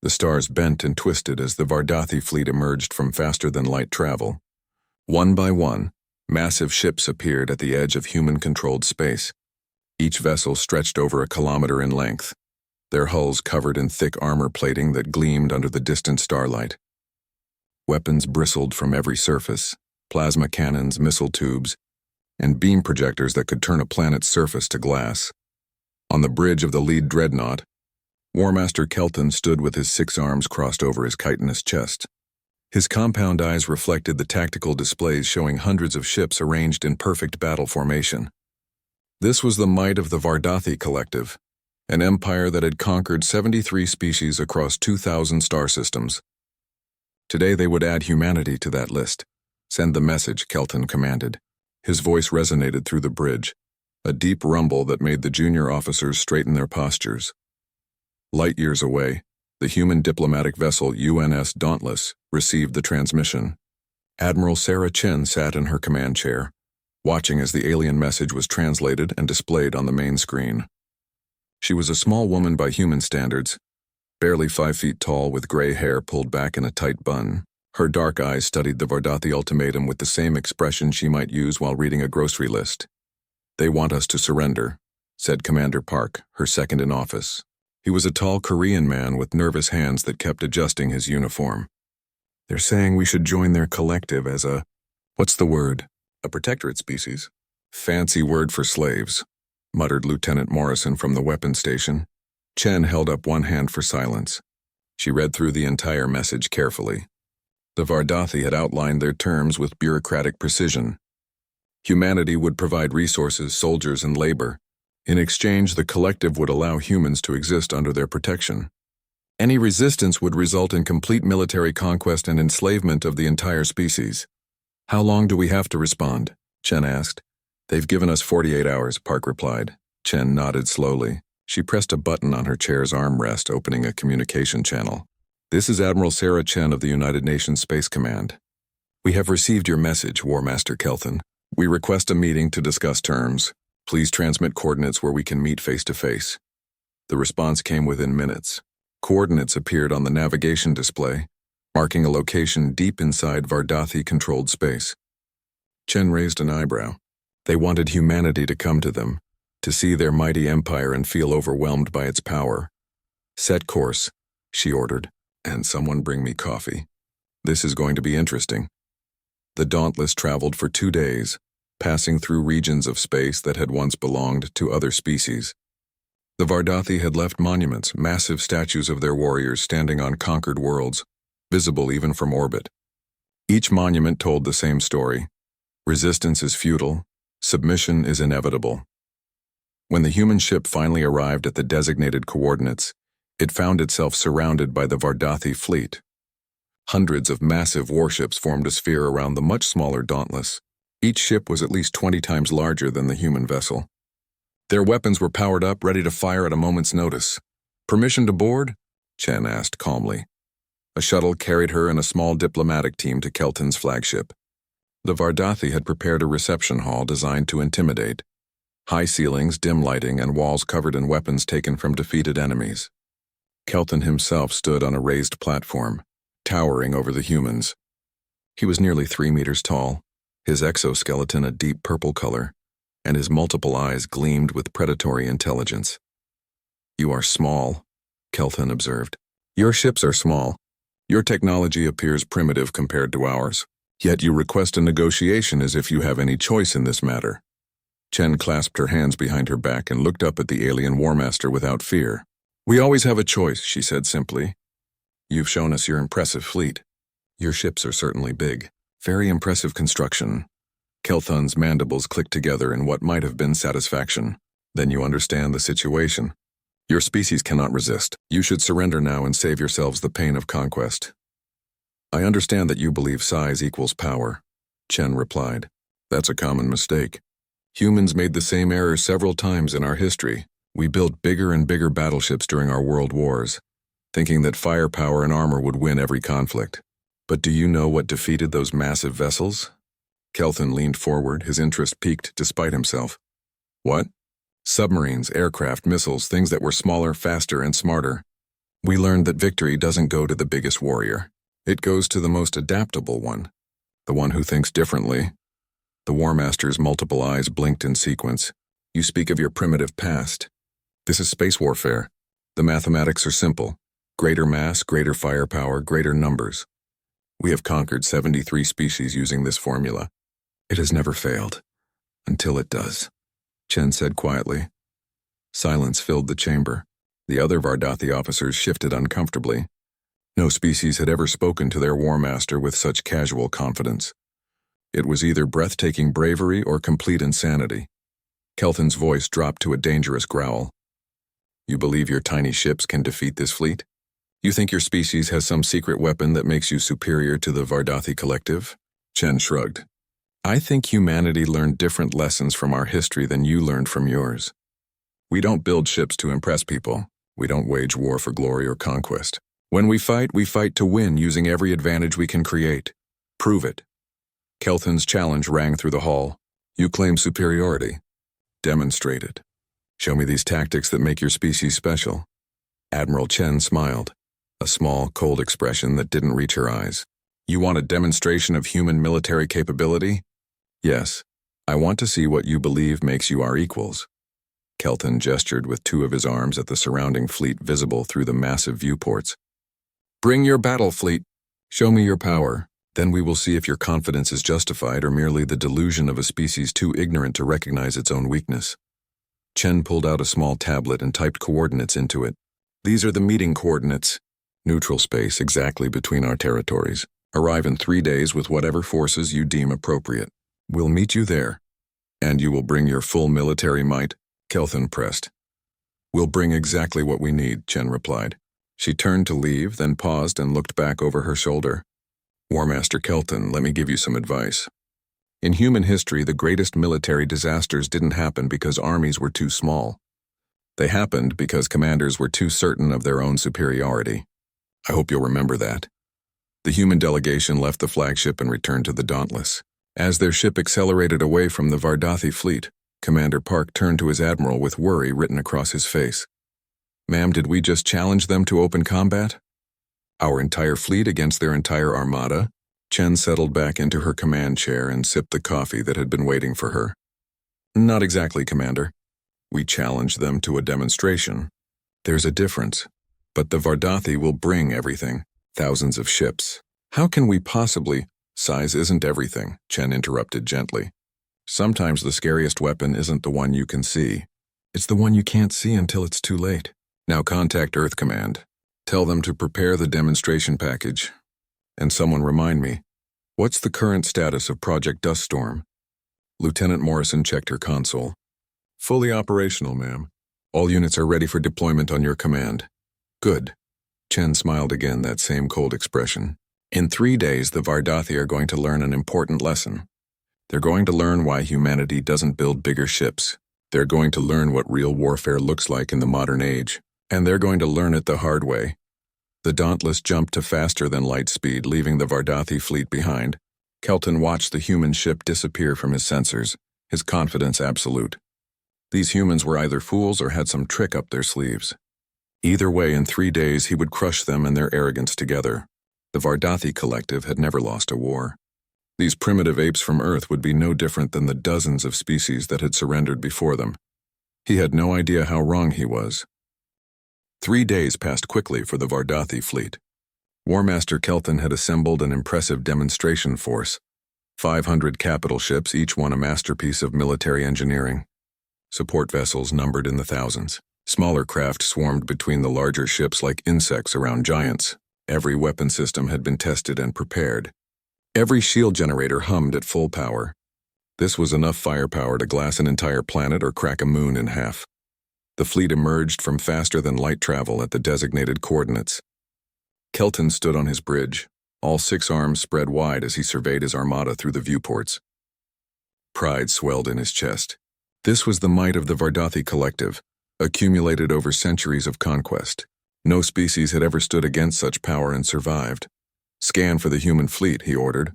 The stars bent and twisted as the Vardathi fleet emerged from faster-than-light travel. One by one, massive ships appeared at the edge of human-controlled space. Each vessel stretched over a kilometer in length, their hulls covered in thick armor plating that gleamed under the distant starlight. Weapons bristled from every surface, plasma cannons, missile tubes, and beam projectors that could turn a planet's surface to glass. On the bridge of the lead dreadnought, Warmaster Kelton stood with his 6 arms crossed over his chitinous chest. His compound eyes reflected the tactical displays showing hundreds of ships arranged in perfect battle formation. This was the might of the Vardathi Collective, an empire that had conquered 73 species across 2,000 star systems. Today they would add humanity to that list. Send the message, Kelton commanded. His voice resonated through the bridge, a deep rumble that made the junior officers straighten their postures. Light years away, the human diplomatic vessel UNS Dauntless received the transmission. Admiral Sarah Chen sat in her command chair, watching as the alien message was translated and displayed on the main screen. She was a small woman by human standards, barely 5 feet tall with gray hair pulled back in a tight bun. Her dark eyes studied the Vardathi ultimatum with the same expression she might use while reading a grocery list. "They want us to surrender," said Commander Park, her second in office. He was a tall Korean man with nervous hands that kept adjusting his uniform. "They're saying we should join their collective as a, what's the word? A protectorate species." "Fancy word for slaves," muttered Lieutenant Morrison from the weapons station. Chen held up one hand for silence. She read through the entire message carefully. The Vardathi had outlined their terms with bureaucratic precision. Humanity would provide resources, soldiers, and labor. In exchange, the collective would allow humans to exist under their protection. Any resistance would result in complete military conquest and enslavement of the entire species. "How long do we have to respond?" Chen asked. "They've given us 48 hours, Park replied. Chen nodded slowly. She pressed a button on her chair's armrest, opening a communication channel. "This is Admiral Sarah Chen of the United Nations Space Command. We have received your message, War Master Kelton. We request a meeting to discuss terms. Please transmit coordinates where we can meet face-to-face." The response came within minutes. Coordinates appeared on the navigation display, marking a location deep inside Vardathi-controlled space. Chen raised an eyebrow. They wanted humanity to come to them, to see their mighty empire and feel overwhelmed by its power. "Set course," she ordered, "and someone bring me coffee. This is going to be interesting." The Dauntless traveled for 2 days, passing through regions of space that had once belonged to other species. The Vardathi had left monuments, massive statues of their warriors standing on conquered worlds, visible even from orbit. Each monument told the same story. Resistance is futile, submission is inevitable. When the human ship finally arrived at the designated coordinates, it found itself surrounded by the Vardathi fleet. Hundreds of massive warships formed a sphere around the much smaller Dauntless. Each ship was at least 20 times larger than the human vessel. Their weapons were powered up, ready to fire at a moment's notice. "Permission to board?" Chen asked calmly. A shuttle carried her and a small diplomatic team to Kelton's flagship. The Vardathi had prepared a reception hall designed to intimidate. High ceilings, dim lighting, and walls covered in weapons taken from defeated enemies. Kelton himself stood on a raised platform, towering over the humans. He was nearly 3 meters tall, his exoskeleton a deep purple color, and his multiple eyes gleamed with predatory intelligence. "You are small," Kelton observed. "Your ships are small. Your technology appears primitive compared to ours. Yet you request a negotiation as if you have any choice in this matter." Chen clasped her hands behind her back and looked up at the alien Warmaster without fear. "We always have a choice," she said simply. "You've shown us your impressive fleet. Your ships are certainly big. Very impressive construction." Kelthon's mandibles clicked together in what might have been satisfaction. "Then you understand the situation. Your species cannot resist. You should surrender now and save yourselves the pain of conquest." "I understand that you believe size equals power," Chen replied. "That's a common mistake. Humans made the same error several times in our history. We built bigger and bigger battleships during our world wars, thinking that firepower and armor would win every conflict. But do you know what defeated those massive vessels?" Kelton leaned forward, his interest piqued despite himself. "What?" "Submarines, aircraft, missiles, things that were smaller, faster, and smarter. We learned that victory doesn't go to the biggest warrior. It goes to the most adaptable one, the one who thinks differently. The War Master's multiple eyes blinked in sequence. You speak of your primitive past. This is space warfare. The mathematics are simple. Greater mass, greater firepower, greater numbers. We have conquered 73 species using this formula. It has never failed. Until it does, Chen said quietly. Silence filled the chamber. The other Vardathi officers shifted uncomfortably. No species had ever spoken to their War Master with such casual confidence. It was either breathtaking bravery or complete insanity. Kelthan's voice dropped to a dangerous growl. You believe your tiny ships can defeat this fleet? You think your species has some secret weapon that makes you superior to the Vardathi collective? Chen shrugged. I think humanity learned different lessons from our history than you learned from yours. We don't build ships to impress people. We don't wage war for glory or conquest. When we fight to win using every advantage we can create. Prove it. Kelthan's challenge rang through the hall. You claim superiority. Demonstrate it. Show me these tactics that make your species special. Admiral Chen smiled, a small, cold expression that didn't reach her eyes. You want a demonstration of human military capability? Yes. I want to see what you believe makes you our equals. Kelthan gestured with two of his arms at the surrounding fleet visible through the massive viewports. Bring your battle fleet. Show me your power. Then we will see if your confidence is justified or merely the delusion of a species too ignorant to recognize its own weakness. Chen pulled out a small tablet and typed coordinates into it. These are the meeting coordinates. Neutral space exactly between our territories. Arrive in 3 days with whatever forces you deem appropriate. We'll meet you there. And you will bring your full military might? Kelthan pressed. We'll bring exactly what we need, Chen replied. She turned to leave, then paused and looked back over her shoulder. War Master Kelthan, let me give you some advice. In human history, the greatest military disasters didn't happen because armies were too small. They happened because commanders were too certain of their own superiority. I hope you'll remember that. The human delegation left the flagship and returned to the Dauntless. As their ship accelerated away from the Vardathi fleet, Commander Park turned to his admiral with worry written across his face. Ma'am, did we just challenge them to open combat? Our entire fleet against their entire armada? Chen settled back into her command chair and sipped the coffee that had been waiting for her. Not exactly, Commander. We challenged them to a demonstration. There's a difference. But the Vardathi will bring everything. Thousands of ships. How can we possibly— Size isn't everything, Chen interrupted gently. Sometimes the scariest weapon isn't the one you can see. It's the one you can't see until it's too late. Now contact Earth Command. Tell them to prepare the demonstration package. And someone remind me, what's the current status of Project Duststorm? Lieutenant Morrison checked her console. Fully operational, ma'am. All units are ready for deployment on your command. Good. Chen smiled again, that same cold expression. In 3 days, the Vardathi are going to learn an important lesson. They're going to learn why humanity doesn't build bigger ships. They're going to learn what real warfare looks like in the modern age. And they're going to learn it the hard way. The Dauntless jumped to faster than light speed, leaving the Vardathi fleet behind. Kelthan watched the human ship disappear from his sensors, his confidence absolute. These humans were either fools or had some trick up their sleeves. Either way, in 3 days he would crush them and their arrogance together. The Vardathi collective had never lost a war. These primitive apes from Earth would be no different than the dozens of species that had surrendered before them. He had no idea how wrong he was. 3 days passed quickly for the Vardathi fleet. War Master Kelthan had assembled an impressive demonstration force. 500 capital ships, each one a masterpiece of military engineering. Support vessels numbered in the thousands. Smaller craft swarmed between the larger ships like insects around giants. Every weapon system had been tested and prepared. Every shield generator hummed at full power. This was enough firepower to glass an entire planet or crack a moon in half. The fleet emerged from faster-than-light travel at the designated coordinates. Kelthan stood on his bridge, all 6 arms spread wide as he surveyed his armada through the viewports. Pride swelled in his chest. This was the might of the Vardathi collective, accumulated over centuries of conquest. No species had ever stood against such power and survived. Scan for the human fleet, he ordered.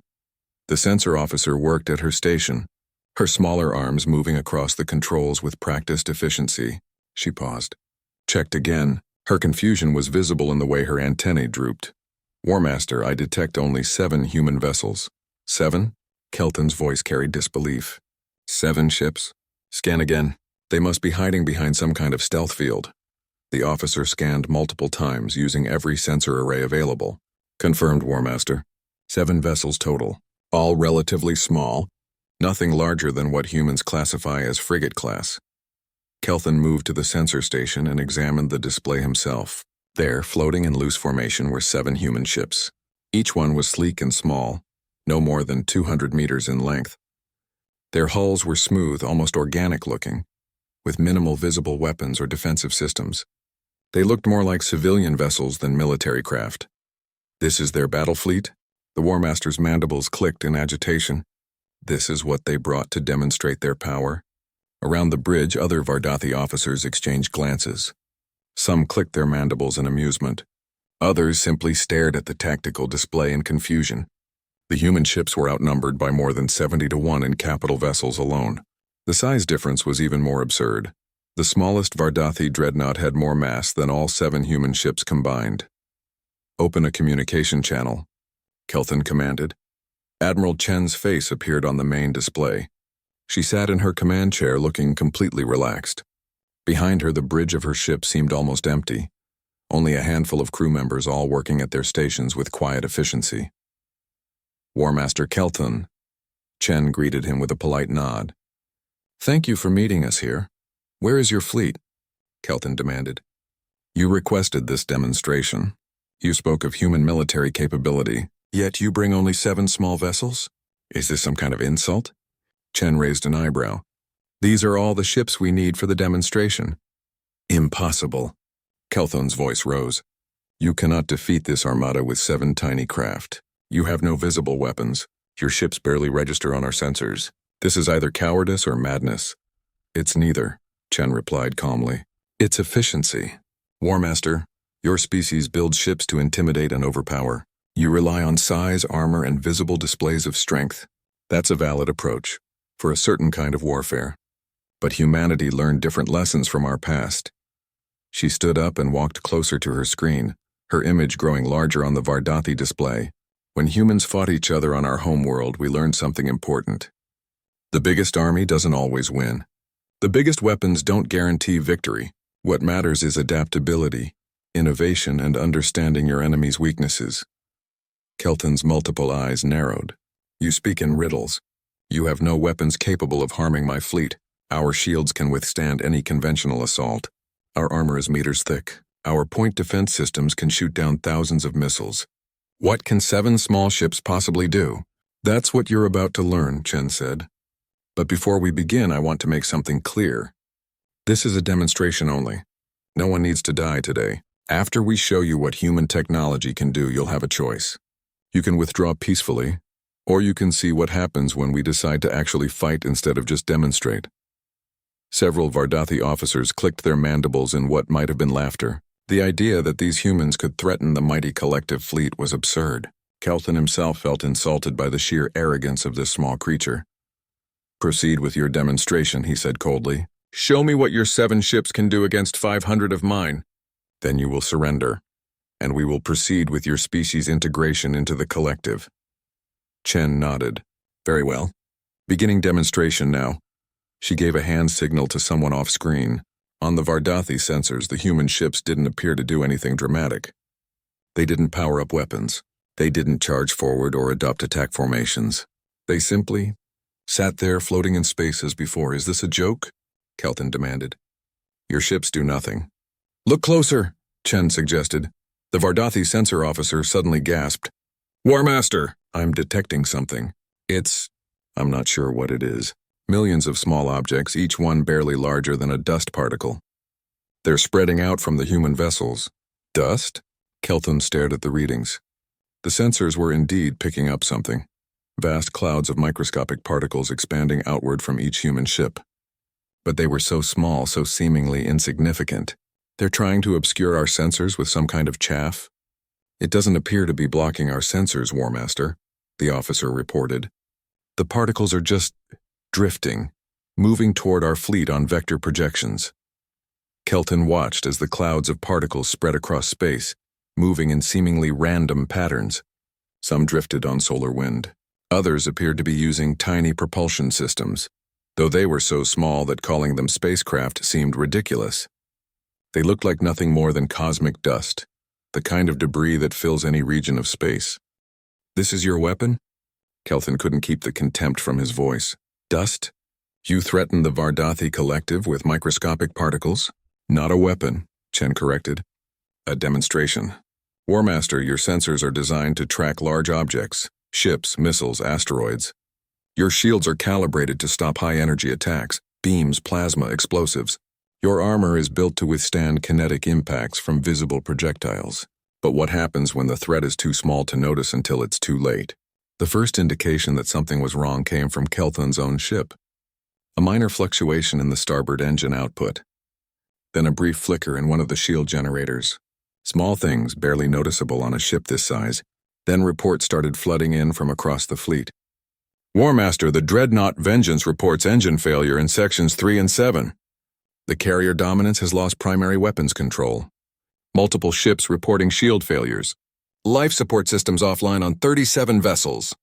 The sensor officer worked at her station, her smaller arms moving across the controls with practiced efficiency. She paused. Checked again, Her confusion was visible in the way her antennae drooped. War Master, I detect only 7 human vessels. 7? Kelton's voice carried disbelief. 7 ships? Scan again. They must be hiding behind some kind of stealth field. The officer scanned multiple times, using every sensor array available. Confirmed, War Master. 7 vessels total, all relatively small, nothing larger than what humans classify as frigate class. Kelton moved to the sensor station and examined the display himself. There, floating in loose formation, were 7 human ships. Each one was sleek and small, no more than 200 meters in length. Their hulls were smooth, almost organic-looking, with minimal visible weapons or defensive systems. They looked more like civilian vessels than military craft. This is their battle fleet? The War Master's mandibles clicked in agitation. This is what they brought to demonstrate their power. Around the bridge, other Vardathi officers exchanged glances. Some clicked their mandibles in amusement. Others simply stared at the tactical display in confusion. The human ships were outnumbered by more than 70 to 1 in capital vessels alone. The size difference was even more absurd. The smallest Vardathi dreadnought had more mass than all 7 human ships combined. Open a communication channel, Kelton commanded. Admiral Chen's face appeared on the main display. She sat in her command chair looking completely relaxed. Behind her, the bridge of her ship seemed almost empty. Only a handful of crew members all working at their stations with quiet efficiency. War Master Kelton. Chen greeted him with a polite nod. Thank you for meeting us here. Where is your fleet? Kelton demanded. You requested this demonstration. You spoke of human military capability, yet you bring only 7 small vessels? Is this some kind of insult? Chen raised an eyebrow. These are all the ships we need for the demonstration. Impossible. Kelthon's voice rose. You cannot defeat this armada with 7 tiny craft. You have no visible weapons. Your ships barely register on our sensors. This is either cowardice or madness. It's neither, Chen replied calmly. It's efficiency. War Master, your species builds ships to intimidate and overpower. You rely on size, armor, and visible displays of strength. That's a valid approach, for a certain kind of warfare. But humanity learned different lessons from our past. She stood up and walked closer to her screen, her image growing larger on the Vardathi display. When humans fought each other on our homeworld, we learned something important. The biggest army doesn't always win. The biggest weapons don't guarantee victory. What matters is adaptability, innovation, and understanding your enemy's weaknesses. Kelton's multiple eyes narrowed. You speak in riddles. You have no weapons capable of harming my fleet. Our shields can withstand any conventional assault. Our armor is meters thick. Our point defense systems can shoot down thousands of missiles. What can 7 small ships possibly do? That's what you're about to learn, Chen said. But before we begin, I want to make something clear. This is a demonstration only. No one needs to die today. After we show you what human technology can do, you'll have a choice. You can withdraw peacefully, or you can see what happens when we decide to actually fight instead of just demonstrate. Several Vardathi officers clicked their mandibles in what might have been laughter. The idea that these humans could threaten the mighty collective fleet was absurd. Kelton himself felt insulted by the sheer arrogance of this small creature. Proceed with your demonstration, he said coldly. Show me what your 7 ships can do against 500 of mine. Then you will surrender, and we will proceed with your species' integration into the collective. Chen nodded. Very well. Beginning demonstration now. She gave a hand signal to someone off-screen. On the Vardathi sensors, the human ships didn't appear to do anything dramatic. They didn't power up weapons. They didn't charge forward or adopt attack formations. They simply sat there floating in space as before. Is this a joke? Kelton demanded. Your ships do nothing. Look closer, Chen suggested. The Vardathi sensor officer suddenly gasped. War Master, I'm detecting something. I'm not sure what it is. Millions of small objects, each one barely larger than a dust particle. They're spreading out from the human vessels. Dust? Kelton stared at the readings. The sensors were indeed picking up something. Vast clouds of microscopic particles expanding outward from each human ship. But they were so small, so seemingly insignificant. They're trying to obscure our sensors with some kind of chaff. It doesn't appear to be blocking our sensors, War Master, the officer reported. The particles are just drifting, moving toward our fleet on vector projections. Kelton watched as the clouds of particles spread across space, moving in seemingly random patterns. Some drifted on solar wind. Others appeared to be using tiny propulsion systems, though they were so small that calling them spacecraft seemed ridiculous. They looked like nothing more than cosmic dust, the kind of debris that fills any region of space. "This is your weapon?" Kelton couldn't keep the contempt from his voice. "Dust? You threaten the Vardathi collective with microscopic particles?" "Not a weapon," Chen corrected. "A demonstration. Warmaster, your sensors are designed to track large objects, ships, missiles, asteroids. Your shields are calibrated to stop high-energy attacks, beams, plasma, explosives. Your armor is built to withstand kinetic impacts from visible projectiles. But what happens when the threat is too small to notice until it's too late?" The first indication that something was wrong came from Kelton's own ship. A minor fluctuation in the starboard engine output. Then a brief flicker in one of the shield generators. Small things, barely noticeable on a ship this size. Then reports started flooding in from across the fleet. "Warmaster, the Dreadnought Vengeance reports engine failure in sections 3 and 7. The carrier Dominance has lost primary weapons control. Multiple ships reporting shield failures. Life support systems offline on 37 vessels."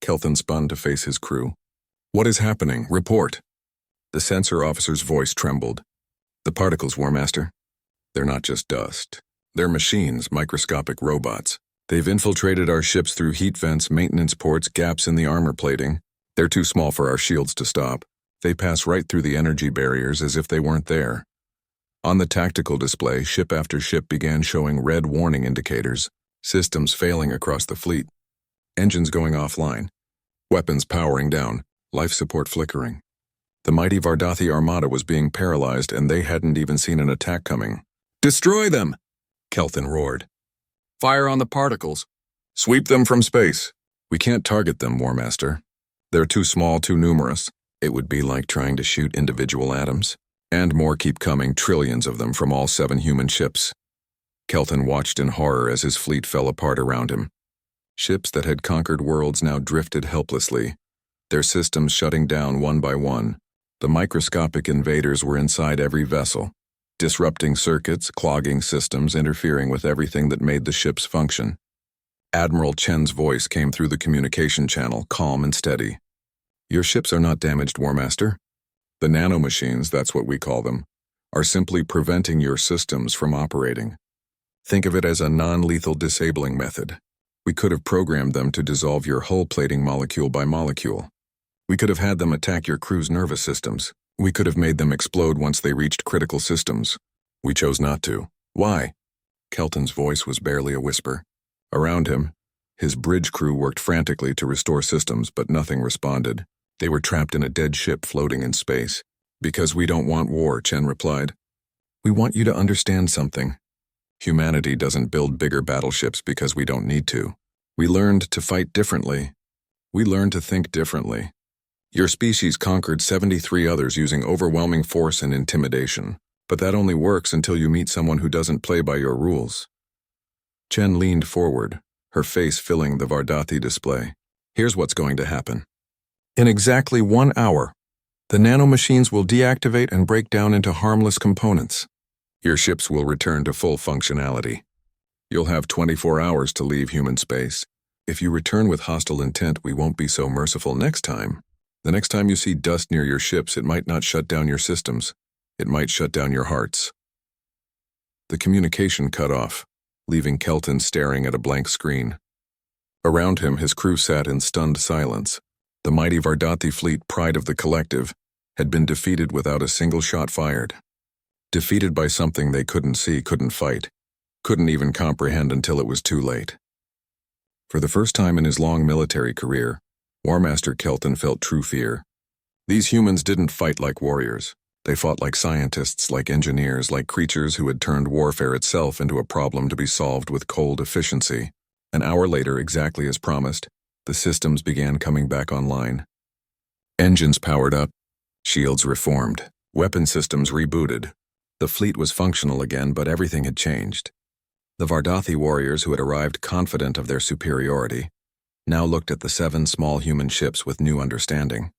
Kelton spun to face his crew. "What is happening? Report." The sensor officer's voice trembled. "The particles, Warmaster. They're not just dust. They're machines, microscopic robots. They've infiltrated our ships through heat vents, maintenance ports, gaps in the armor plating. They're too small for our shields to stop. They pass right through the energy barriers as if they weren't there." On the tactical display, ship after ship began showing red warning indicators, systems failing across the fleet, engines going offline, weapons powering down, life support flickering. The mighty Vardathi armada was being paralyzed, and they hadn't even seen an attack coming. "Destroy them!" Kelton roared. "Fire on the particles. Sweep them from space." "We can't target them, Warmaster. They're too small, too numerous. It would be like trying to shoot individual atoms. And more keep coming, trillions of them from all 7 human ships." Kelton watched in horror as his fleet fell apart around him. Ships that had conquered worlds now drifted helplessly, their systems shutting down one by one. The microscopic invaders were inside every vessel, disrupting circuits, clogging systems, interfering with everything that made the ships function. Admiral Chen's voice came through the communication channel, calm and steady. "Your ships are not damaged, Warmaster. The nanomachines, that's what we call them, are simply preventing your systems from operating. Think of it as a non-lethal disabling method. We could have programmed them to dissolve your hull plating molecule by molecule. We could have had them attack your crew's nervous systems. We could have made them explode once they reached critical systems. We chose not to. Why?" Kelton's voice was barely a whisper. Around him, his bridge crew worked frantically to restore systems, but nothing responded. They were trapped in a dead ship floating in space. "Because we don't want war," Chen replied. "We want you to understand something. Humanity doesn't build bigger battleships because we don't need to. We learned to fight differently. We learned to think differently. Your species conquered 73 others using overwhelming force and intimidation, but that only works until you meet someone who doesn't play by your rules." Chen leaned forward, her face filling the Vardathi display. "Here's what's going to happen. In exactly 1 hour, the nanomachines will deactivate and break down into harmless components. Your ships will return to full functionality. You'll have 24 hours to leave human space. If you return with hostile intent, we won't be so merciful next time. The next time you see dust near your ships, it might not shut down your systems. It might shut down your hearts." The communication cut off, leaving Kelton staring at a blank screen. Around him, his crew sat in stunned silence. The mighty Vardathi fleet, pride of the collective, had been defeated without a single shot fired. Defeated by something they couldn't see, couldn't fight, couldn't even comprehend until it was too late. For the first time in his long military career, Warmaster Kelton felt true fear. These humans didn't fight like warriors. They fought like scientists, like engineers, like creatures who had turned warfare itself into a problem to be solved with cold efficiency. An hour later, exactly as promised, the systems began coming back online. Engines powered up, shields reformed, weapon systems rebooted. The fleet was functional again, but everything had changed. The Vardathi warriors who had arrived confident of their superiority now looked at the 7 small human ships with new understanding.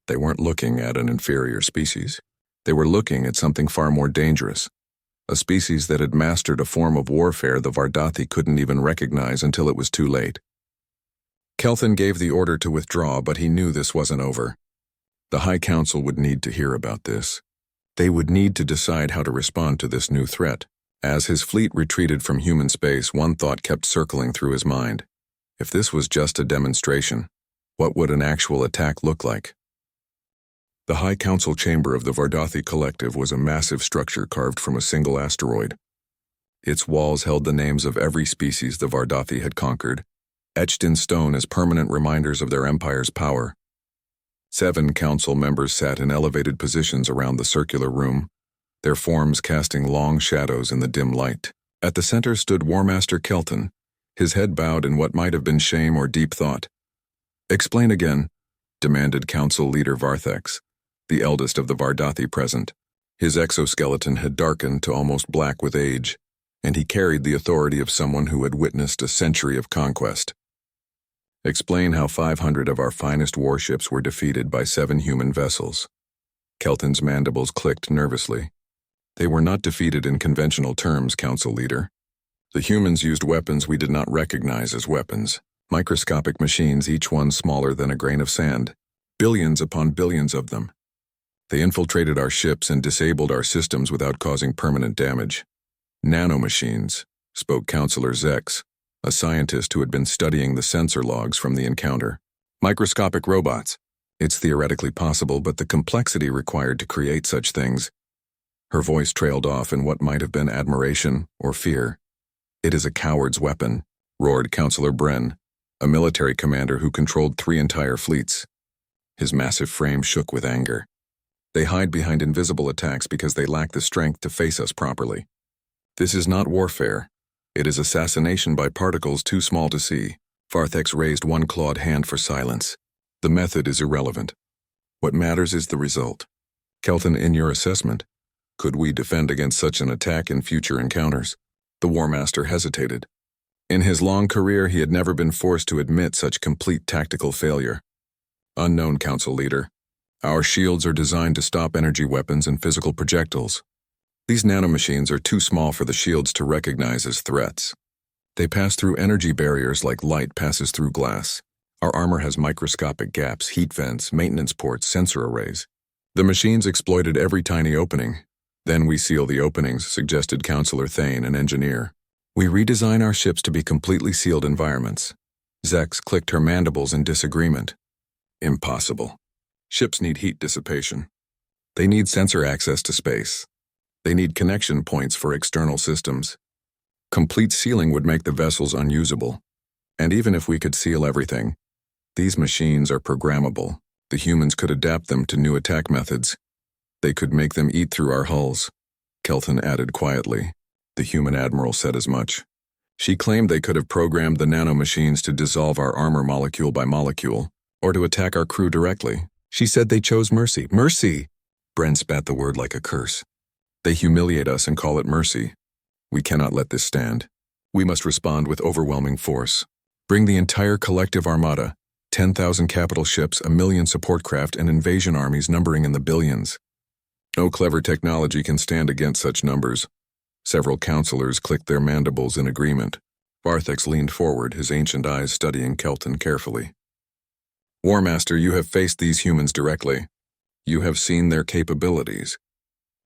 They weren't looking at an inferior species. They were looking at something far more dangerous, a species that had mastered a form of warfare the Vardathi couldn't even recognize until it was too late. Kelthan gave the order to withdraw, but he knew this wasn't over. The High Council would need to hear about this. They would need to decide how to respond to this new threat. As his fleet retreated from human space, one thought kept circling through his mind. If this was just a demonstration, what would an actual attack look like? The High Council chamber of the Vardathi Collective was a massive structure carved from a single asteroid. Its walls held the names of every species the Vardathi had conquered, etched in stone as permanent reminders of their empire's power. 7 council members sat in elevated positions around the circular room, their forms casting long shadows in the dim light. At the center stood War Master Kelthan, his head bowed in what might have been shame or deep thought. "Explain again," demanded Council Leader Varthex, the eldest of the Vardathi present. His exoskeleton had darkened to almost black with age, and he carried the authority of someone who had witnessed a century of conquest. "Explain how 500 of our finest warships were defeated by 7 human vessels." Kelton's mandibles clicked nervously. "They were not defeated in conventional terms, Council Leader. The humans used weapons we did not recognize as weapons, microscopic machines, each one smaller than a grain of sand, billions upon billions of them. They infiltrated our ships and disabled our systems without causing permanent damage. Nanomachines," spoke Councillor Zex, a scientist who had been studying the sensor logs from the encounter. "Microscopic robots. It's theoretically possible, but the complexity required to create such things." Her voice trailed off in what might have been admiration or fear. "It is a coward's weapon," roared Councillor Bren, a military commander who controlled 3 entire fleets. His massive frame shook with anger. "They hide behind invisible attacks because they lack the strength to face us properly. This is not warfare. It is assassination by particles too small to see." Varthex raised one clawed hand for silence. "The method is irrelevant. What matters is the result. Kelton, in your assessment, could we defend against such an attack in future encounters?" The War Master hesitated. In his long career, he had never been forced to admit such complete tactical failure. "Unknown, Council Leader. Our shields are designed to stop energy weapons and physical projectiles. These nanomachines are too small for the shields to recognize as threats. They pass through energy barriers like light passes through glass. Our armor has microscopic gaps, heat vents, maintenance ports, sensor arrays. The machines exploited every tiny opening. Then we seal the openings," suggested Councillor Thane, an engineer. "We redesign our ships to be completely sealed environments." Zex clicked her mandibles in disagreement. "Impossible. Ships need heat dissipation. They need sensor access to space. They need connection points for external systems. Complete sealing would make the vessels unusable. And even if we could seal everything, these machines are programmable. The humans could adapt them to new attack methods. They could make them eat through our hulls." Kelton added quietly. "The human admiral said as much. She claimed they could have programmed the nanomachines to dissolve our armor molecule by molecule, or to attack our crew directly. She said they chose mercy." "Mercy!" Bren spat the word like a curse. "They humiliate us and call it mercy. We cannot let this stand. We must respond with overwhelming force. Bring the entire collective armada, 10,000 capital ships, 1 million support craft, and invasion armies numbering in the billions. No clever technology can stand against such numbers." Several councillors clicked their mandibles in agreement. Varthex leaned forward, his ancient eyes studying Kelton carefully. "War Master, you have faced these humans directly. You have seen their capabilities.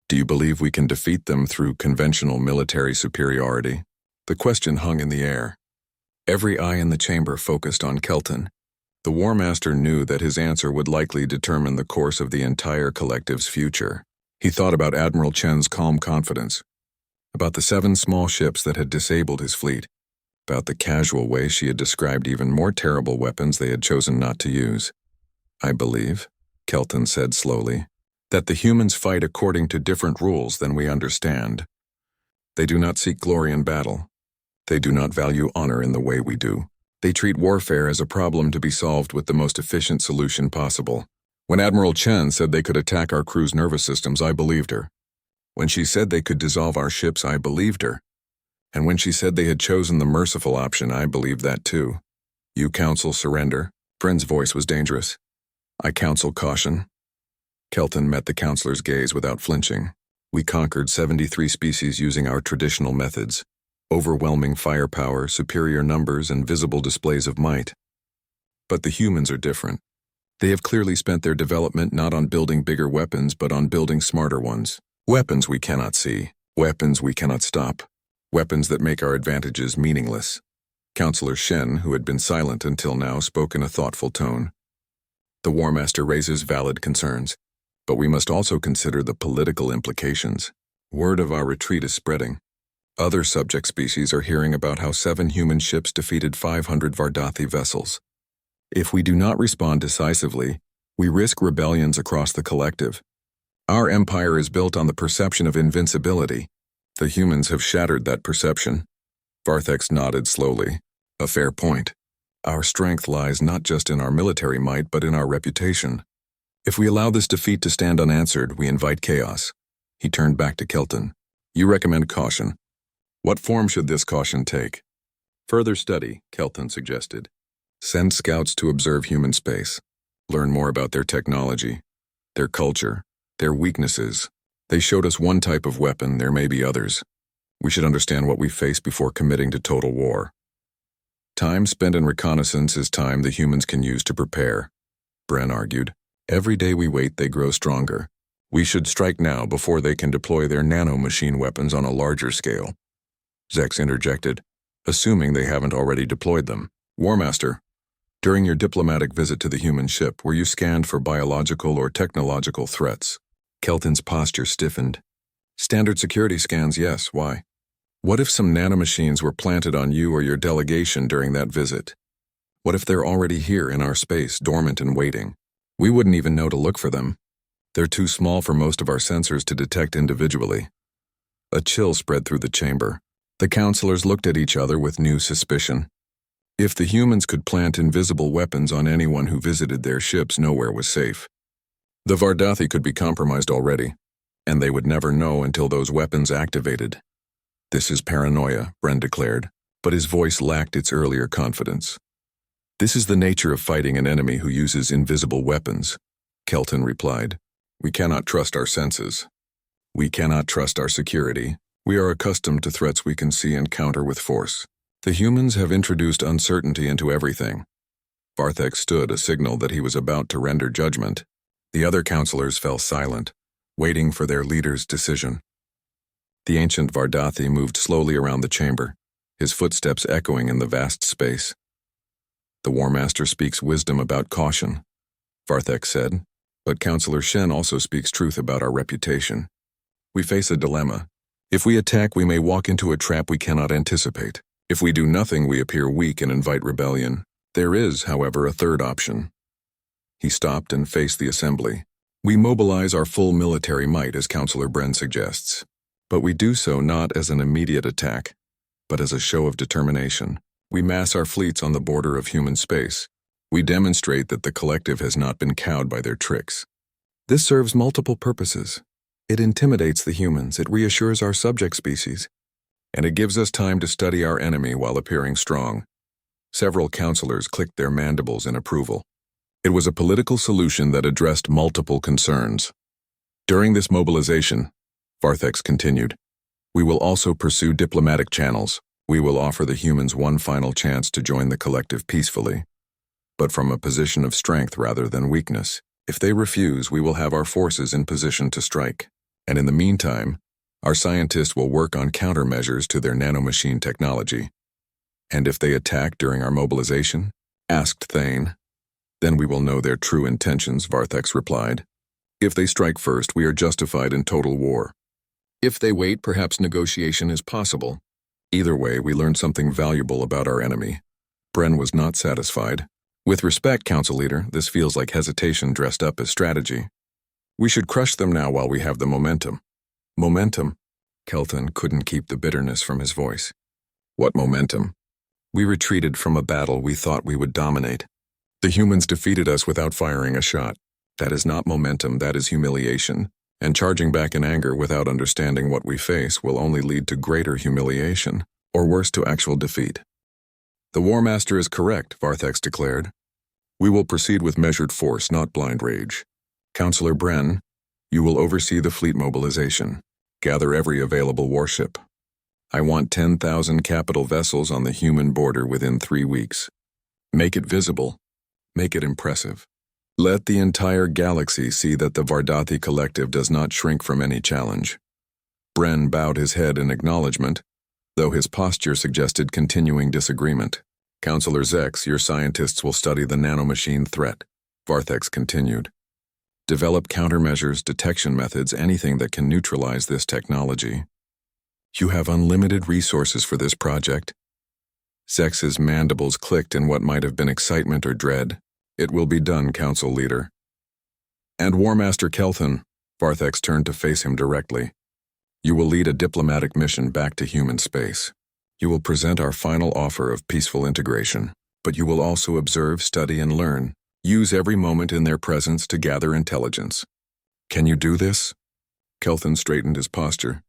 Do you believe we can defeat them through conventional military superiority?" The question hung in the air. Every eye in the chamber focused on Kelton. The War Master knew that his answer would likely determine the course of the entire collective's future. He thought about Admiral Chen's calm confidence, about the 7 small ships that had disabled his fleet, about the casual way she had described even more terrible weapons they had chosen not to use. "I believe," Kelton said slowly, "that the humans fight according to different rules than we understand. They do not seek glory in battle. They do not value honor in the way we do. They treat warfare as a problem to be solved with the most efficient solution possible. When Admiral Chen said they could attack our crew's nervous systems, I believed her. When she said they could dissolve our ships, I believed her. And when she said they had chosen the merciful option, I believed that too. You counsel surrender?" Bren's voice was dangerous. "I counsel caution." Kelton met the counselor's gaze without flinching. We conquered 73 species using our traditional methods. Overwhelming firepower, superior numbers, and visible displays of might. But the humans are different. They have clearly spent their development not on building bigger weapons, but on building smarter ones. Weapons we cannot see. Weapons we cannot stop. Weapons that make our advantages meaningless. Counselor Shen, who had been silent until now, spoke in a thoughtful tone. The War Master raises valid concerns, but we must also consider the political implications. Word of our retreat is spreading. Other subject species are hearing about how 7 human ships defeated 500 Vardathi vessels. If we do not respond decisively, we risk rebellions across the collective. Our empire is built on the perception of invincibility. The humans have shattered that perception. Varthex nodded slowly. A fair point. Our strength lies not just in our military might, but in our reputation. If we allow this defeat to stand unanswered, we invite chaos. He turned back to Kelton. You recommend caution. What form should this caution take? Further study, Kelton suggested. Send scouts to observe human space. Learn more about their technology, their culture, their weaknesses. They showed us one type of weapon, there may be others. We should understand what we face before committing to total war. Time spent in reconnaissance is time the humans can use to prepare, Bren argued. Every day we wait, they grow stronger. We should strike now before they can deploy their nanomachine weapons on a larger scale. Zex interjected, assuming they haven't already deployed them. War Master, during your diplomatic visit to the human ship, were you scanned for biological or technological threats? Kelton's posture stiffened. Standard security scans, yes. Why? What if some nanomachines were planted on you or your delegation during that visit? What if they're already here in our space, dormant and waiting? We wouldn't even know to look for them. They're too small for most of our sensors to detect individually. A chill spread through the chamber. The counselors looked at each other with new suspicion. If the humans could plant invisible weapons on anyone who visited their ships, nowhere was safe. The Vardathi could be compromised already, and they would never know until those weapons activated. This is paranoia, Bren declared, but his voice lacked its earlier confidence. This is the nature of fighting an enemy who uses invisible weapons, Kelton replied. We cannot trust our senses. We cannot trust our security. We are accustomed to threats we can see and counter with force. The humans have introduced uncertainty into everything. Varthex stood, a signal that he was about to render judgment. The other counselors fell silent, waiting for their leader's decision. The ancient Vardathi moved slowly around the chamber, his footsteps echoing in the vast space. The War Master speaks wisdom about caution, Varthex said, but Counselor Shen also speaks truth about our reputation. We face a dilemma. If we attack, we may walk into a trap we cannot anticipate. If we do nothing, we appear weak and invite rebellion. There is, however, a third option. He stopped and faced the assembly. We mobilize our full military might, as Counselor Bren suggests. But we do so not as an immediate attack, but as a show of determination. We mass our fleets on the border of human space. We demonstrate that the collective has not been cowed by their tricks. This serves multiple purposes. It intimidates the humans, it reassures our subject species, and it gives us time to study our enemy while appearing strong. Several counselors clicked their mandibles in approval. It was a political solution that addressed multiple concerns. During this mobilization, Varthex continued, we will also pursue diplomatic channels. We will offer the humans one final chance to join the collective peacefully, but from a position of strength rather than weakness. If they refuse, we will have our forces in position to strike. And in the meantime, our scientists will work on countermeasures to their nanomachine technology. And if they attack during our mobilization? Asked Thane. Then we will know their true intentions, Varthex replied. If they strike first, we are justified in total war. If they wait, perhaps negotiation is possible. Either way, we learn something valuable about our enemy. Bren was not satisfied. With respect, Council Leader, this feels like hesitation dressed up as strategy. We should crush them now while we have the momentum. Momentum? Kelton couldn't keep the bitterness from his voice. What momentum? We retreated from a battle we thought we would dominate. The humans defeated us without firing a shot. That is not momentum, that is humiliation. And charging back in anger without understanding what we face will only lead to greater humiliation, or worse, to actual defeat. The War Master is correct, Varthex declared. We will proceed with measured force, not blind rage. Counselor Bren, you will oversee the fleet mobilization. Gather every available warship. I want 10,000 capital vessels on the human border within 3 weeks. Make it visible. Make it impressive. Let the entire galaxy see that the Vardathi Collective does not shrink from any challenge. Bren bowed his head in acknowledgement, though his posture suggested continuing disagreement. Counselor Zex, your scientists will study the nanomachine threat, Varthex continued. Develop countermeasures, detection methods, anything that can neutralize this technology. You have unlimited resources for this project. Zex's mandibles clicked in what might have been excitement or dread. It will be done, Council Leader. And War Master Kelthan, Varthex turned to face him directly. You will lead a diplomatic mission back to human space. You will present our final offer of peaceful integration, but you will also observe, study, and learn. Use every moment in their presence to gather intelligence. Can you do this? Kelthan straightened his posture.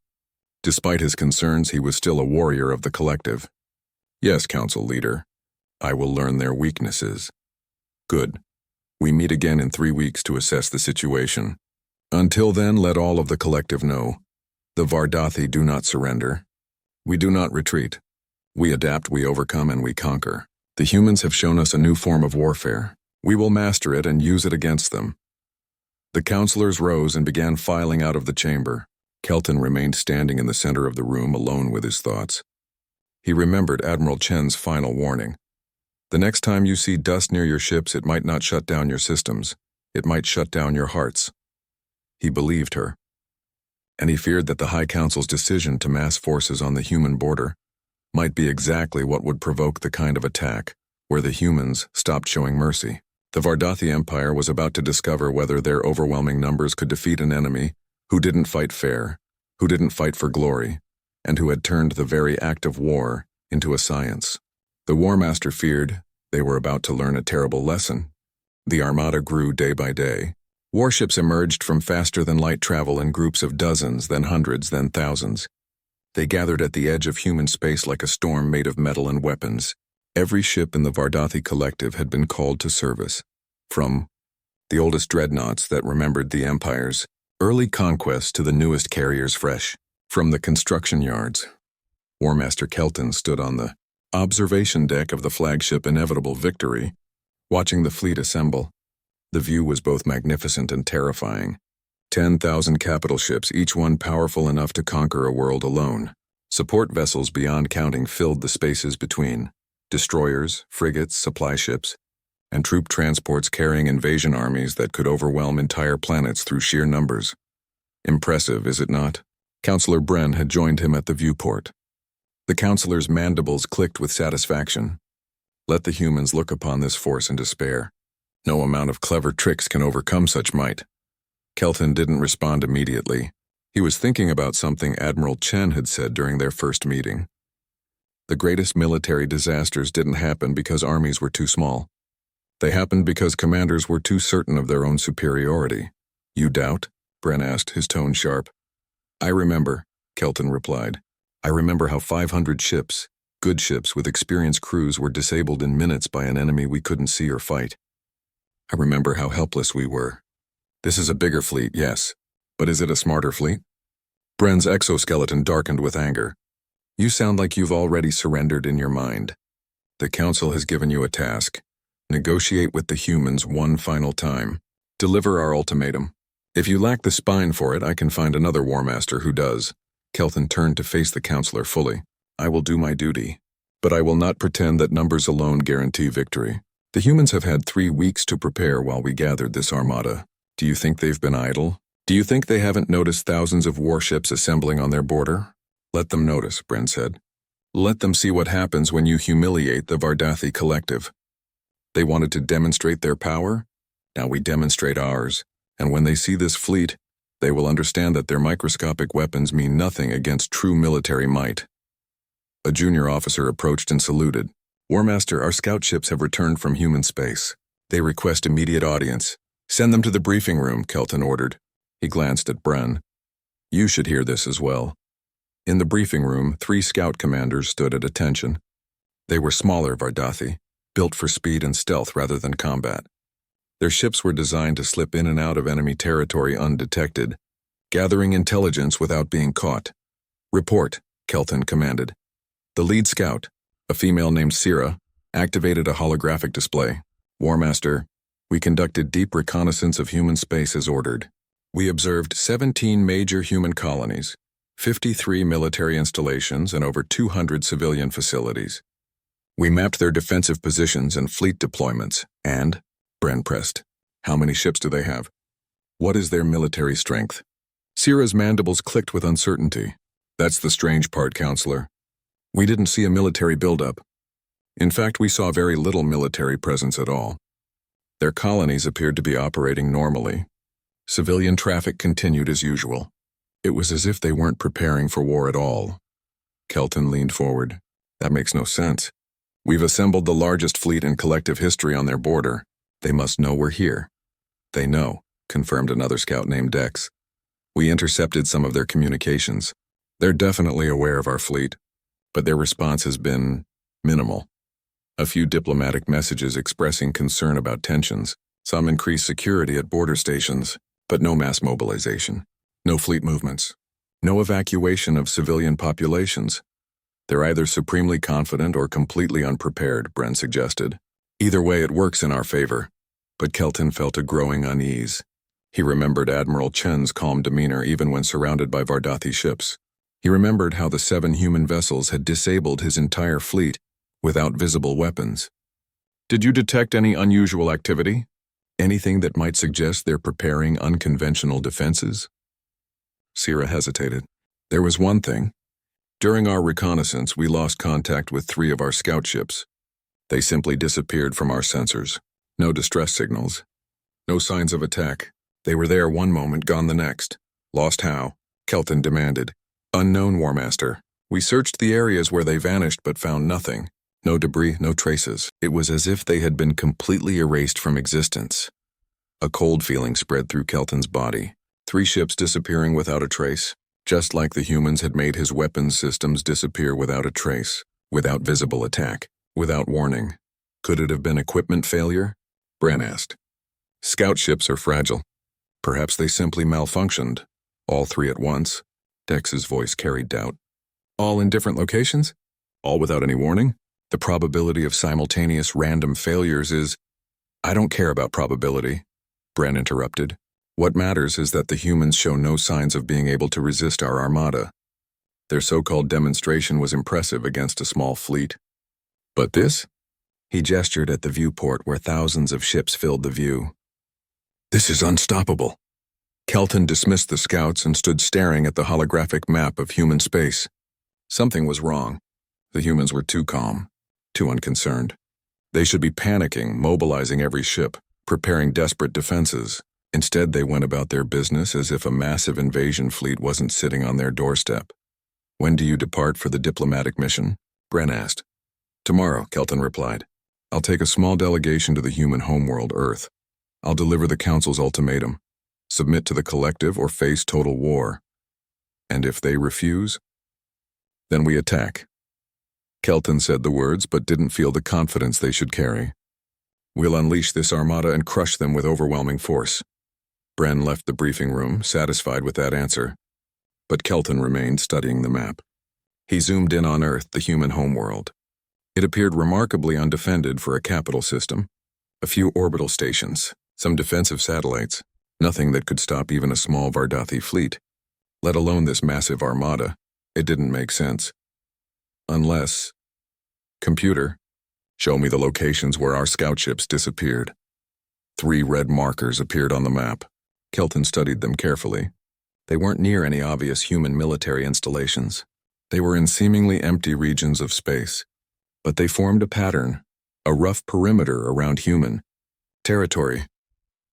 Despite his concerns, he was still a warrior of the collective. Yes, Council Leader. I will learn their weaknesses. Good. We meet again in 3 weeks to assess the situation. Until then, let all of the collective know. The Vardathi do not surrender. We do not retreat. We adapt, we overcome, and we conquer. The humans have shown us a new form of warfare. We will master it and use it against them. The counselors rose and began filing out of the chamber. Kelthan remained standing in the center of the room alone with his thoughts. He remembered Admiral Chen's final warning. The next time you see dust near your ships, it might not shut down your systems. It might shut down your hearts. He believed her. And he feared that the High Council's decision to mass forces on the human border might be exactly what would provoke the kind of attack where the humans stopped showing mercy. The Vardathi Empire was about to discover whether their overwhelming numbers could defeat an enemy who didn't fight fair, who didn't fight for glory, and who had turned the very act of war into a science. The War Master feared they were about to learn a terrible lesson. The armada grew day by day. Warships emerged from faster-than-light travel in groups of dozens, then hundreds, then thousands. They gathered at the edge of human space like a storm made of metal and weapons. Every ship in the Vardathi Collective had been called to service. From the oldest dreadnoughts that remembered the Empire's early conquests to the newest carriers fresh from the construction yards. War Master Kelthan stood on the observation deck of the flagship Inevitable Victory, watching the fleet assemble. The view was both magnificent and terrifying. 10,000 capital ships, each one powerful enough to conquer a world alone. Support vessels beyond counting filled the spaces between. Destroyers, frigates, supply ships, and troop transports carrying invasion armies that could overwhelm entire planets through sheer numbers. Impressive, is it not? Counselor Bren had joined him at the viewport. The counselor's mandibles clicked with satisfaction. Let the humans look upon this force in despair. No amount of clever tricks can overcome such might. Kelthan didn't respond immediately. He was thinking about something Admiral Chen had said during their first meeting. The greatest military disasters didn't happen because armies were too small. They happened because commanders were too certain of their own superiority. You doubt? Bren asked, his tone sharp. I remember, Kelthan replied. I remember how 500 ships, good ships with experienced crews, were disabled in minutes by an enemy we couldn't see or fight. I remember how helpless we were. This is a bigger fleet, yes, but is it a smarter fleet? Bren's exoskeleton darkened with anger. You sound like you've already surrendered in your mind. The Council has given you a task. Negotiate with the humans one final time. Deliver our ultimatum. If you lack the spine for it, I can find another War Master who does. Kelthan turned to face the Counselor fully. I will do my duty. But I will not pretend that numbers alone guarantee victory. The humans have had 3 weeks to prepare while we gathered this armada. Do you think they've been idle? Do you think they haven't noticed thousands of warships assembling on their border? Let them notice, Bren said. Let them see what happens when you humiliate the Vardathi Collective. They wanted to demonstrate their power. Now we demonstrate ours. And when they see this fleet, they will understand that their microscopic weapons mean nothing against true military might. A junior officer approached and saluted. War Master, our scout ships have returned from human space. They request immediate audience. Send them to the briefing room, Kelthan ordered. He glanced at Bren. You should hear this as well. In the briefing room, 3 scout commanders stood at attention. They were smaller Vardathi, built for speed and stealth rather than combat. Their ships were designed to slip in and out of enemy territory undetected, gathering intelligence without being caught. "Report," Kelton commanded. The lead scout, a female named Sira, activated a holographic display. "Warmaster, we conducted deep reconnaissance of human space as ordered. We observed 17 major human colonies, 53 military installations, and over 200 civilian facilities. We mapped their defensive positions and fleet deployments, and," Bren pressed, "how many ships do they have? What is their military strength?" Sira's mandibles clicked with uncertainty. "That's the strange part, Counselor. We didn't see a military buildup. In fact, we saw very little military presence at all. Their colonies appeared to be operating normally. Civilian traffic continued as usual. It was as if they weren't preparing for war at all." Kelton leaned forward. "That makes no sense. We've assembled the largest fleet in collective history on their border. They must know we're here." "They know," confirmed another scout named Dex. "We intercepted some of their communications. They're definitely aware of our fleet, but their response has been minimal. A few diplomatic messages expressing concern about tensions, some increased security at border stations, but no mass mobilization, no fleet movements, no evacuation of civilian populations. They're either supremely confident or completely unprepared," Bren suggested. "Either way, it works in our favor." But Kelton felt a growing unease. He remembered Admiral Chen's calm demeanor even when surrounded by Vardathi ships. He remembered how the 7 human vessels had disabled his entire fleet without visible weapons. "Did you detect any unusual activity? Anything that might suggest they're preparing unconventional defenses?" Sira hesitated. "There was one thing. During our reconnaissance, we lost contact with 3 of our scout ships. They simply disappeared from our sensors. No distress signals. No signs of attack. They were there one moment, gone the next." "Lost how?" Kelton demanded. "Unknown, Warmaster. We searched the areas where they vanished but found nothing. No debris, no traces. It was as if they had been completely erased from existence." A cold feeling spread through Kelton's body. 3 ships disappearing without a trace, just like the humans had made his weapons systems disappear without a trace, without visible attack, without warning. Could it have been equipment failure? Bren asked. "Scout ships are fragile. Perhaps they simply malfunctioned. All 3 at once." Dex's voice carried doubt. "All in different locations? All without any warning? The probability of simultaneous random failures is—" "I don't care about probability," Bren interrupted. "What matters is that the humans show no signs of being able to resist our armada. Their so-called demonstration was impressive against a small fleet. But this?" He gestured at the viewport where thousands of ships filled the view. "This is unstoppable." Kelton dismissed the scouts and stood staring at the holographic map of human space. Something was wrong. The humans were too calm, too unconcerned. They should be panicking, mobilizing every ship, preparing desperate defenses. Instead, they went about their business as if a massive invasion fleet wasn't sitting on their doorstep. "When do you depart for the diplomatic mission?" Bren asked. "Tomorrow," Kelton replied. "I'll take a small delegation to the human homeworld, Earth. I'll deliver the Council's ultimatum. Submit to the collective or face total war. And if they refuse, then we attack." Kelton said the words but didn't feel the confidence they should carry. "We'll unleash this armada and crush them with overwhelming force." Bren left the briefing room, satisfied with that answer. But Kelton remained studying the map. He zoomed in on Earth, the human homeworld. It appeared remarkably undefended for a capital system. A few orbital stations, some defensive satellites, nothing that could stop even a small Vardathi fleet. Let alone this massive armada. It didn't make sense. Unless... "Computer, show me the locations where our scout ships disappeared." 3 red markers appeared on the map. Kelton studied them carefully. They weren't near any obvious human military installations. They were in seemingly empty regions of space. But they formed a pattern, a rough perimeter around human territory.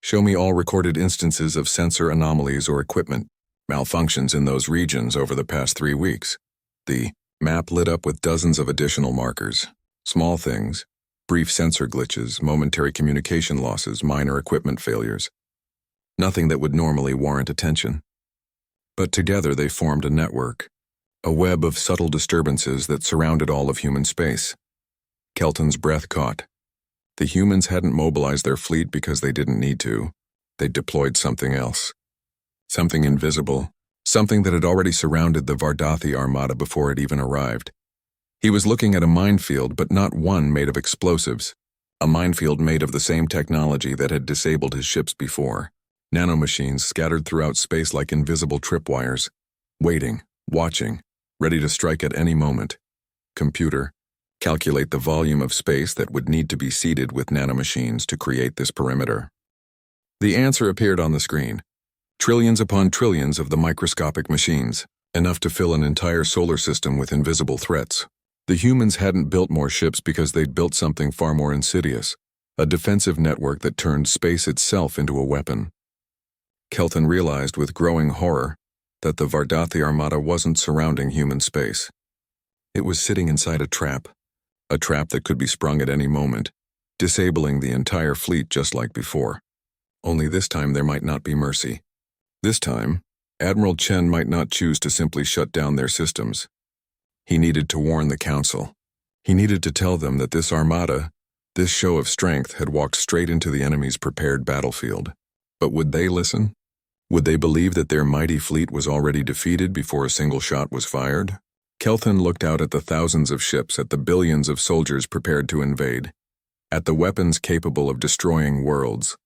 "Show me all recorded instances of sensor anomalies or equipment malfunctions in those regions over the past 3 weeks." The map lit up with dozens of additional markers. Small things, brief sensor glitches, momentary communication losses, minor equipment failures. Nothing that would normally warrant attention. But together they formed a network, a web of subtle disturbances that surrounded all of human space. Kelton's breath caught. The humans hadn't mobilized their fleet because they didn't need to. They deployed something else. Something invisible. Something that had already surrounded the Vardathi armada before it even arrived. He was looking at a minefield, but not one made of explosives. A minefield made of the same technology that had disabled his ships before. Nanomachines scattered throughout space like invisible tripwires. Waiting, watching, ready to strike at any moment. Computer, calculate the volume of space that would need to be seeded with nanomachines to create this perimeter. The answer appeared on the screen. Trillions upon trillions of the microscopic machines, enough to fill an entire solar system with invisible threats. The humans hadn't built more ships because they'd built something far more insidious, a defensive network that turned space itself into a weapon. Kelton realized with growing horror that the Vardathi armada wasn't surrounding human space. It was sitting inside a trap that could be sprung at any moment, disabling the entire fleet just like before. Only this time there might not be mercy. This time, Admiral Chen might not choose to simply shut down their systems. He needed to warn the Council. He needed to tell them that this armada, this show of strength, had walked straight into the enemy's prepared battlefield. But would they listen? Would they believe that their mighty fleet was already defeated before a single shot was fired? Kelton looked out at the thousands of ships, at the billions of soldiers prepared to invade, at the weapons capable of destroying worlds.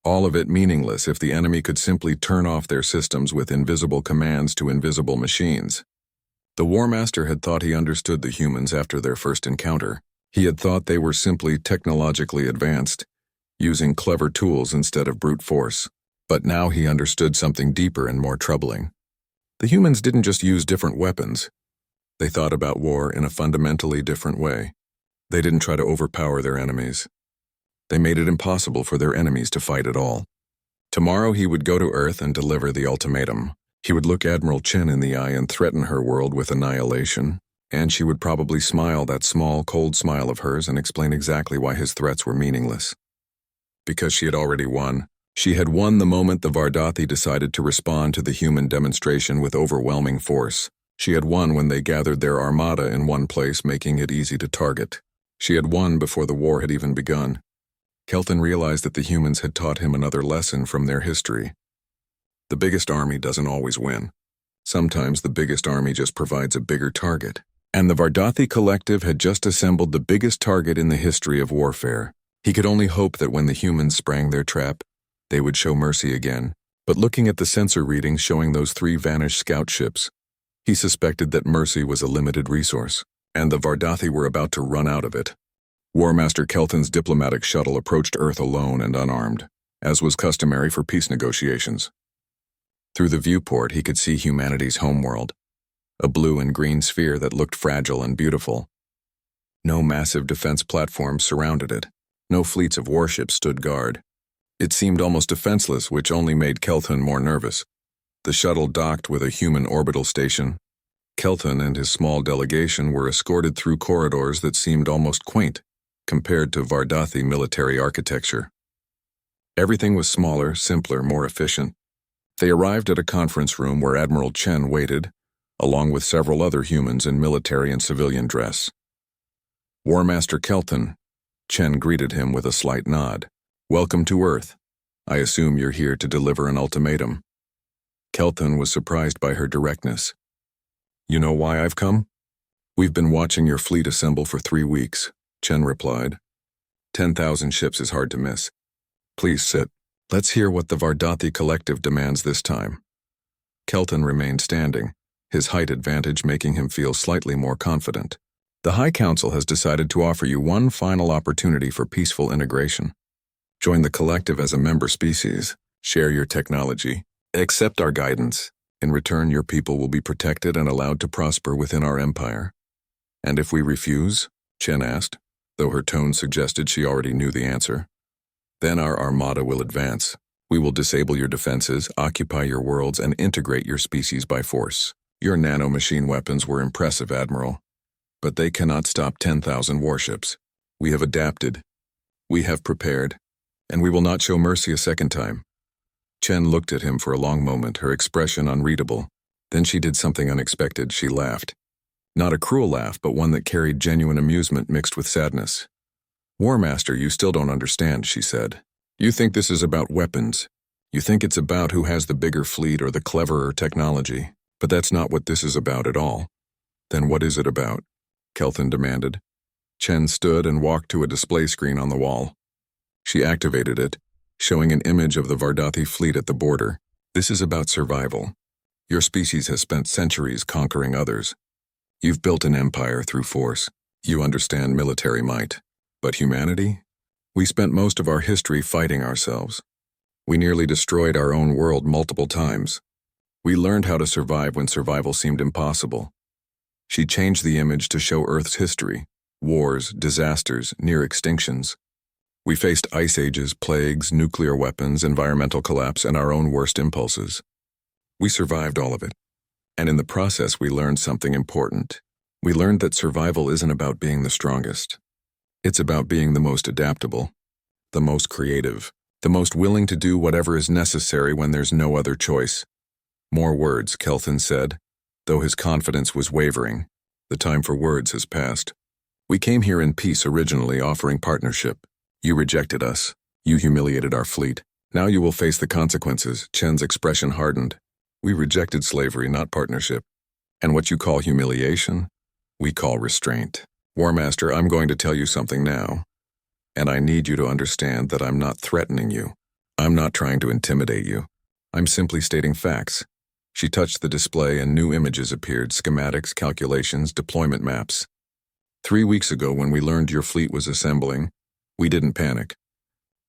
All of it meaningless if the enemy could simply turn off their systems with invisible commands to invisible machines. The War Master had thought he understood the humans after their first encounter. He had thought they were simply technologically advanced, using clever tools instead of brute force. But now he understood something deeper and more troubling. The humans didn't just use different weapons. They thought about war in a fundamentally different way. They didn't try to overpower their enemies. They made it impossible for their enemies to fight at all. Tomorrow he would go to Earth and deliver the ultimatum. He would look Admiral Chen in the eye and threaten her world with annihilation, and she would probably smile that small, cold smile of hers and explain exactly why his threats were meaningless. Because she had already won. She had won the moment the Vardathi decided to respond to the human demonstration with overwhelming force. She had won when they gathered their armada in one place, making it easy to target. She had won before the war had even begun. Kelton realized that the humans had taught him another lesson from their history. The biggest army doesn't always win. Sometimes the biggest army just provides a bigger target. And the Vardathi collective had just assembled the biggest target in the history of warfare. He could only hope that when the humans sprang their trap, they would show mercy again. But looking at the sensor readings showing those 3 vanished scout ships, he suspected that mercy was a limited resource, and the Vardathi were about to run out of it. War Master Kelton's diplomatic shuttle approached Earth alone and unarmed, as was customary for peace negotiations. Through the viewport, he could see humanity's homeworld, a blue and green sphere that looked fragile and beautiful. No massive defense platforms surrounded it. No fleets of warships stood guard. It seemed almost defenseless, which only made Kelton more nervous. The shuttle docked with a human orbital station. Kelton and his small delegation were escorted through corridors that seemed almost quaint compared to Vardathi military architecture. Everything was smaller, simpler, more efficient. They arrived at a conference room where Admiral Chen waited, along with several other humans in military and civilian dress. War Master Kelton, Chen greeted him with a slight nod. "Welcome to Earth. I assume you're here to deliver an ultimatum." Kelton was surprised by her directness. "You know why I've come?" "We've been watching your fleet assemble for 3 weeks," Chen replied. 10,000 ships is hard to miss. Please sit. Let's hear what the Vardathi collective demands this time. Kelton remained standing, his height advantage making him feel slightly more confident. The High Council has decided to offer you one final opportunity for peaceful integration. Join the collective as a member species, share your technology, accept our guidance. In return, your people will be protected and allowed to prosper within our empire. And if we refuse? Chen asked, though her tone suggested she already knew the answer. Then our armada will advance. We will disable your defenses, occupy your worlds, and integrate your species by force. Your nanomachine weapons were impressive, Admiral. But they cannot stop 10,000 warships. We have adapted. We have prepared. And we will not show mercy a second time. Chen looked at him for a long moment, her expression unreadable. Then she did something unexpected. She laughed. Not a cruel laugh, but one that carried genuine amusement mixed with sadness. War Master, you still don't understand, she said. You think this is about weapons. You think it's about who has the bigger fleet or the cleverer technology. But that's not what this is about at all. Then what is it about? Kelton demanded. Chen stood and walked to a display screen on the wall. She activated it, showing an image of the Vardathi fleet at the border. This is about survival. Your species has spent centuries conquering others. You've built an empire through force. You understand military might. But humanity? We spent most of our history fighting ourselves. We nearly destroyed our own world multiple times. We learned how to survive when survival seemed impossible. She changed the image to show Earth's history: wars, disasters, near extinctions. We faced ice ages, plagues, nuclear weapons, environmental collapse, and our own worst impulses. We survived all of it. And in the process, we learned something important. We learned that survival isn't about being the strongest. It's about being the most adaptable, the most creative, the most willing to do whatever is necessary when there's no other choice. More words, Kelton said, though his confidence was wavering. The time for words has passed. We came here in peace originally, offering partnership. You rejected us. You humiliated our fleet. Now you will face the consequences. Chen's expression hardened. We rejected slavery, not partnership. And what you call humiliation, we call restraint. War Master, I'm going to tell you something now. And I need you to understand that I'm not threatening you. I'm not trying to intimidate you. I'm simply stating facts. She touched the display and new images appeared: schematics, calculations, deployment maps. 3 weeks ago, when we learned your fleet was assembling, we didn't panic.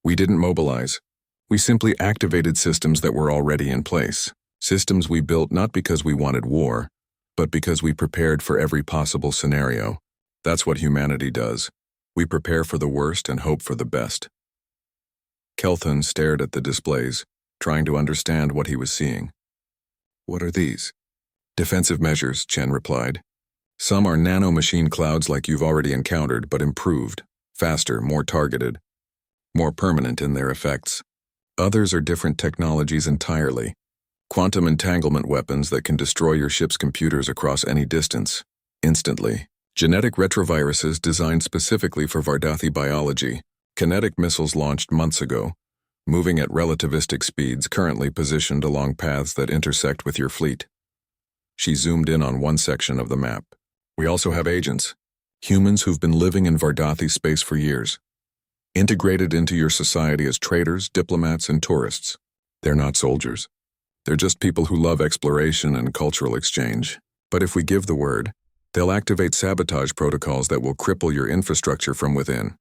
We didn't mobilize. We simply activated systems that were already in place. Systems we built not because we wanted war, but because we prepared for every possible scenario. That's what humanity does. We prepare for the worst and hope for the best. Kelton stared at the displays, trying to understand what he was seeing. What are these? Defensive measures, Chen replied. Some are nano-machine clouds like you've already encountered, but improved, faster, more targeted, more permanent in their effects. Others are different technologies entirely. Quantum entanglement weapons that can destroy your ship's computers across any distance, instantly. Genetic retroviruses designed specifically for Vardathi biology. Kinetic missiles launched months ago, moving at relativistic speeds, currently positioned along paths that intersect with your fleet. She zoomed in on one section of the map. We also have agents, humans who've been living in Vardathi space for years, integrated into your society as traders, diplomats, and tourists. They're not soldiers. They're just people who love exploration and cultural exchange. But if we give the word, they'll activate sabotage protocols that will cripple your infrastructure from within.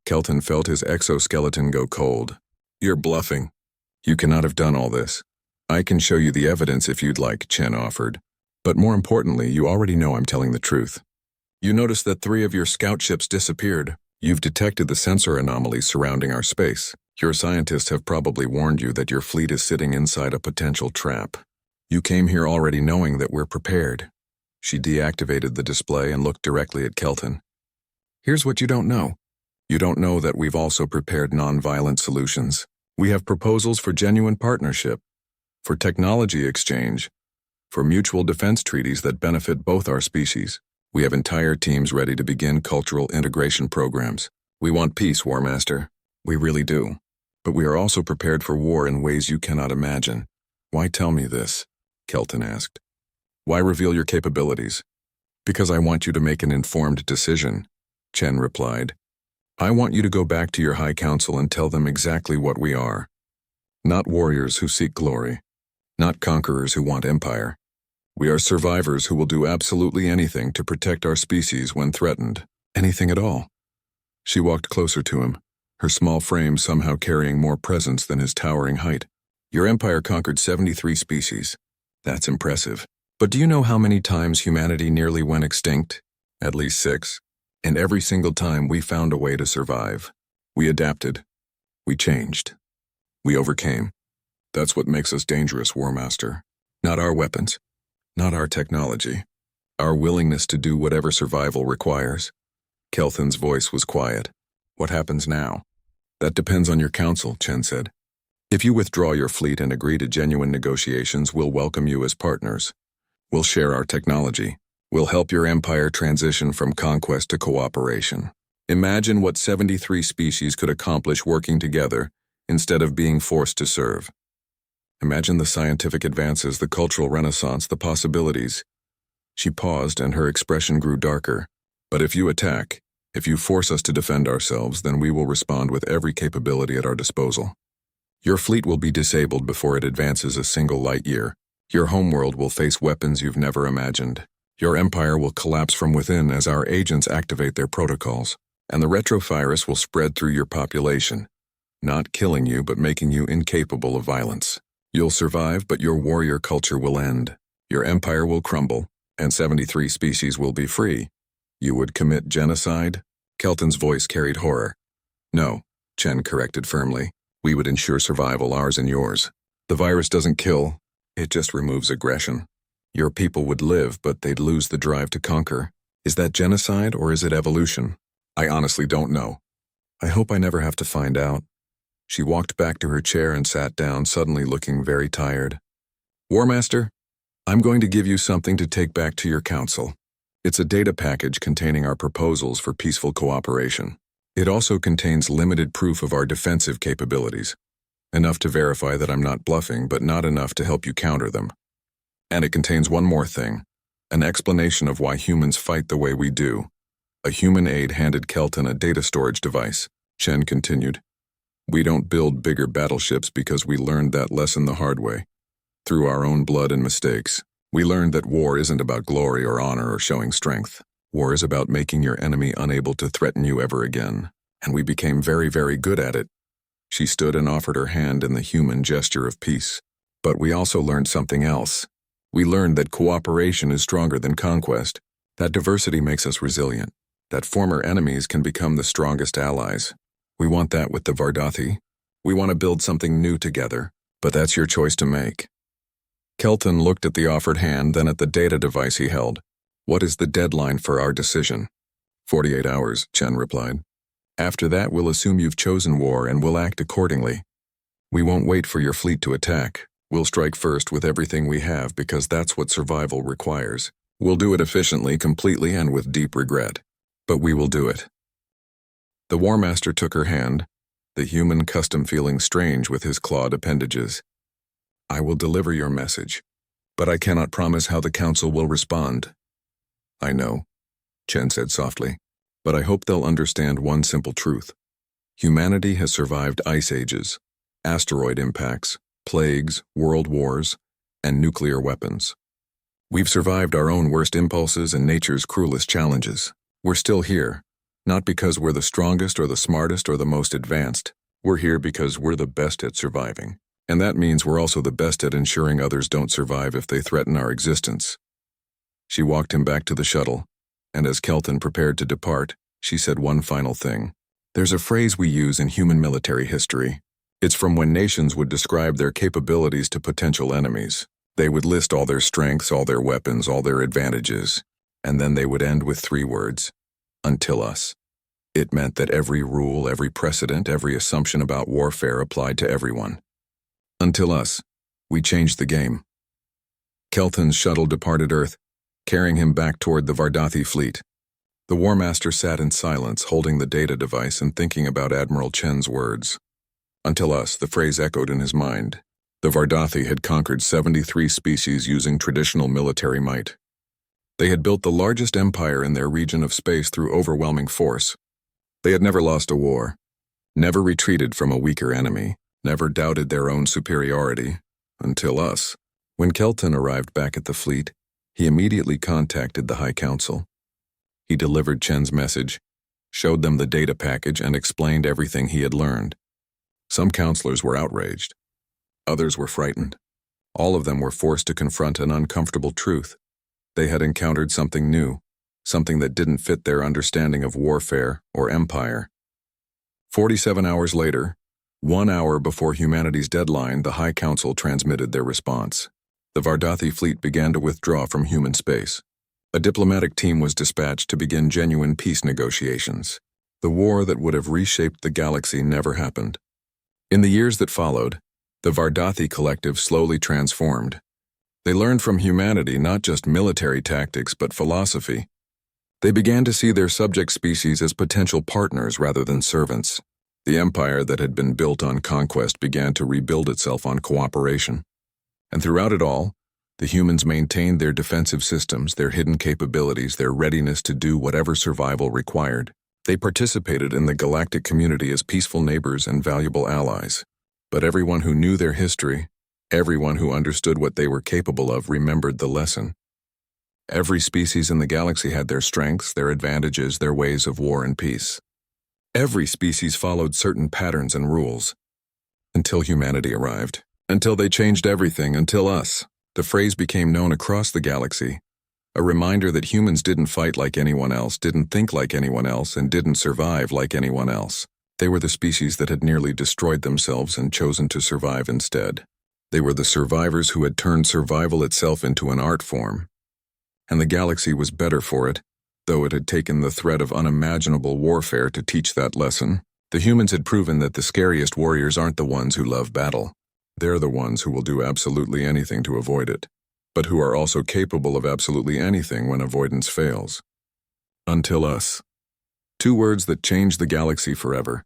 Kelton felt his exoskeleton go cold. You're bluffing. You cannot have done all this. I can show you the evidence if you'd like, Chen offered. But more importantly, you already know I'm telling the truth. You noticed that 3 of your scout ships disappeared. You've detected the sensor anomalies surrounding our space. Your scientists have probably warned you that your fleet is sitting inside a potential trap. You came here already knowing that we're prepared. She deactivated the display and looked directly at Kelton. Here's what you don't know. You don't know that we've also prepared non-violent solutions. We have proposals for genuine partnership, for technology exchange, for mutual defense treaties that benefit both our species. We have entire teams ready to begin cultural integration programs. We want peace, War Master. We really do. But we are also prepared for war in ways you cannot imagine. Why tell me this? Kelton asked. Why reveal your capabilities? Because I want you to make an informed decision, Chen replied. I want you to go back to your High Council and tell them exactly what we are. Not warriors who seek glory. Not conquerors who want empire. We are survivors who will do absolutely anything to protect our species when threatened. Anything at all. She walked closer to him, her small frame somehow carrying more presence than his towering height. Your empire conquered 73 species. That's impressive. But do you know how many times humanity nearly went extinct? At least 6. And every single time we found a way to survive. We adapted. We changed. We overcame. That's what makes us dangerous, War Master. Not our weapons. Not our technology. Our willingness to do whatever survival requires. Kelton's voice was quiet. What happens now? That depends on your council, Chen said. If you withdraw your fleet and agree to genuine negotiations, we'll welcome you as partners. We'll share our technology. We'll help your empire transition from conquest to cooperation. Imagine what 73 species could accomplish working together instead of being forced to serve. Imagine the scientific advances, the cultural renaissance, the possibilities. She paused and her expression grew darker. But if you attack, if you force us to defend ourselves, then we will respond with every capability at our disposal. Your fleet will be disabled before it advances a single light year. Your homeworld will face weapons you've never imagined. Your empire will collapse from within as our agents activate their protocols. And the retrovirus will spread through your population, not killing you but making you incapable of violence. You'll survive, but your warrior culture will end. Your empire will crumble, and 73 species will be free. You would commit genocide? Kelton's voice carried horror. No, Chen corrected firmly. We would ensure survival, ours and yours. The virus doesn't kill, it just removes aggression. Your people would live, but they'd lose the drive to conquer. Is that genocide or is it evolution? I honestly don't know. I hope I never have to find out. She walked back to her chair and sat down, suddenly looking very tired. War Master, I'm going to give you something to take back to your council. It's a data package containing our proposals for peaceful cooperation. It also contains limited proof of our defensive capabilities. Enough to verify that I'm not bluffing, but not enough to help you counter them. And it contains one more thing, an explanation of why humans fight the way we do. A human aide handed Kelton a data storage device. Chen continued. We don't build bigger battleships because we learned that lesson the hard way. Through our own blood and mistakes. We learned that war isn't about glory or honor or showing strength. War is about making your enemy unable to threaten you ever again. And we became very, very good at it. She stood and offered her hand in the human gesture of peace. But we also learned something else. We learned that cooperation is stronger than conquest. That diversity makes us resilient. That former enemies can become the strongest allies. We want that with the Vardathi. We want to build something new together, but that's your choice to make. Kelton looked at the offered hand, then at the data device he held. What is the deadline for our decision? 48 hours, Chen replied. After that, we'll assume you've chosen war and we'll act accordingly. We won't wait for your fleet to attack. We'll strike first with everything we have because that's what survival requires. We'll do it efficiently, completely, and with deep regret. But we will do it. The War Master took her hand, the human custom feeling strange with his clawed appendages. I will deliver your message, but I cannot promise how the Council will respond. I know, Chen said softly, but I hope they'll understand one simple truth. Humanity has survived ice ages, asteroid impacts, plagues, world wars, and nuclear weapons. We've survived our own worst impulses and nature's cruelest challenges. We're still here, not because we're the strongest or the smartest or the most advanced. We're here because we're the best at surviving. And that means we're also the best at ensuring others don't survive if they threaten our existence. She walked him back to the shuttle, and as Kelton prepared to depart, she said one final thing. There's a phrase we use in human military history. It's from when nations would describe their capabilities to potential enemies. They would list all their strengths, all their weapons, all their advantages. And then they would end with 3 words, until us. It meant that every rule, every precedent, every assumption about warfare applied to everyone. Until us, we changed the game. Kelton's shuttle departed Earth, carrying him back toward the Vardathi fleet. The War Master sat in silence, holding the data device and thinking about Admiral Chen's words. Until us, the phrase echoed in his mind. The Vardathi had conquered 73 species using traditional military might. They had built the largest empire in their region of space through overwhelming force. They had never lost a war, never retreated from a weaker enemy, never doubted their own superiority, until us. When Kelton arrived back at the fleet, he immediately contacted the High Council. He delivered Chen's message, showed them the data package, and explained everything he had learned. Some counselors were outraged. Others were frightened. All of them were forced to confront an uncomfortable truth. They had encountered something new, something that didn't fit their understanding of warfare or empire. 47 hours later, 1 hour before humanity's deadline, the High Council transmitted their response. The Vardathi fleet began to withdraw from human space. A diplomatic team was dispatched to begin genuine peace negotiations. The war that would have reshaped the galaxy never happened. In the years that followed, the Vardathi collective slowly transformed. They learned from humanity not just military tactics but philosophy. They began to see their subject species as potential partners rather than servants. The empire that had been built on conquest began to rebuild itself on cooperation. And throughout it all, the humans maintained their defensive systems, their hidden capabilities, their readiness to do whatever survival required. They participated in the galactic community as peaceful neighbors and valuable allies. But everyone who knew their history, everyone who understood what they were capable of, remembered the lesson. Every species in the galaxy had their strengths, their advantages, their ways of war and peace. Every species followed certain patterns and rules. Until humanity arrived. Until they changed everything, until us. The phrase became known across the galaxy. A reminder that humans didn't fight like anyone else, didn't think like anyone else, and didn't survive like anyone else. They were the species that had nearly destroyed themselves and chosen to survive instead. They were the survivors who had turned survival itself into an art form. And the galaxy was better for it, though it had taken the threat of unimaginable warfare to teach that lesson. The humans had proven that the scariest warriors aren't the ones who love battle. They're the ones who will do absolutely anything to avoid it, but who are also capable of absolutely anything when avoidance fails. Until us. Two words that changed the galaxy forever.